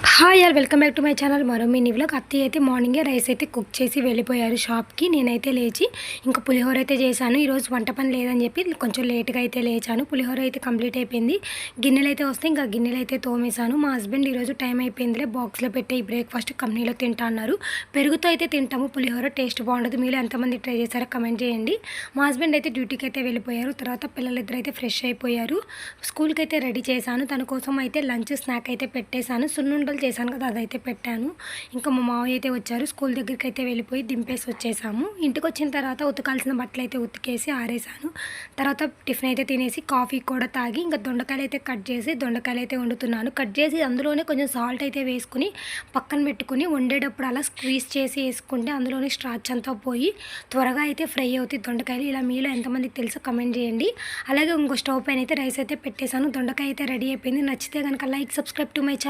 Hi all welcome back to my channel. మరో mini vlog. అత్తయ్య అయితే మార్నింగే రైస్ అయితే కుక్ చేసి వెళ్ళిపోయారు షాప్కి. నేనైతే లేచి ఇంకా పులిహోర అయితే చేశాను. ఈరోజు వంట పని లేదని చెప్పి కొంచెం లేట్గా అయితే లేచాను. పులిహోర అయితే కంప్లీట్ అయిపోయింది. గిన్నెలు అయితే వస్తే ఇంకా గిన్నెలు అయితే తోమేశాను. మా హస్బెండ్ ఈరోజు టైం అయిపోయిందిలే, బాక్స్లో పెట్టి ఈ బ్రేక్ఫాస్ట్ కంపెనీలో తింటా అన్నారు. పెరుగుతో అయితే తింటాము పులిహోర, టేస్ట్ బాగుంటుంది. మీరు ఎంతమంది ట్రై చేశారో కమెంట్ చేయండి. మా హస్బెండ్ అయితే డ్యూటీకి అయితే వెళ్ళిపోయారు. తర్వాత పిల్లలిద్దరు అయితే ఫ్రెష్ అయిపోయారు. స్కూల్కి అయితే రెడీ చేశాను. తన కోసం అయితే లంచ్ స్నాక్ అయితే పెట్టేశాను. సున్నుండలు చేశాను కదా, అదైతే పెట్టాను. ఇంకా మా మావయ్య అయితే వచ్చారు. స్కూల్ దగ్గరికి అయితే వెళ్ళిపోయి దింపేసి వచ్చేసాము. ఇంటికి వచ్చిన తర్వాత ఉతకాల్సిన బట్టలు అయితే ఉతికేసి ఆరేసాను. తర్వాత టిఫిన్ అయితే తినేసి కాఫీ కూడా తాగి ఇంకా దొండకాయలు అయితే కట్ చేసి దొండకాయలు అయితే వండుతున్నాను. కట్ చేసి అందులోనే కొంచెం సాల్ట్ అయితే వేసుకుని పక్కన పెట్టుకుని వండేటప్పుడు అలా స్క్వీజ్ చేసి వేసుకుంటే అందులోనే స్టార్చ్ అంతా పోయి త్వరగా అయితే ఫ్రై అవుతాయి దొండకాయలు. ఇలా మీలో ఎంతమందికి తెలుసో కమెంట్ చేయండి. అలాగే ఇంకో స్టవ్ పైన అయితే రైస్ అయితే పెట్టేశాను. దొండకాయ అయితే రెడీ అయిపోయింది. నచ్చితే కనుక like, subscribe to my channel.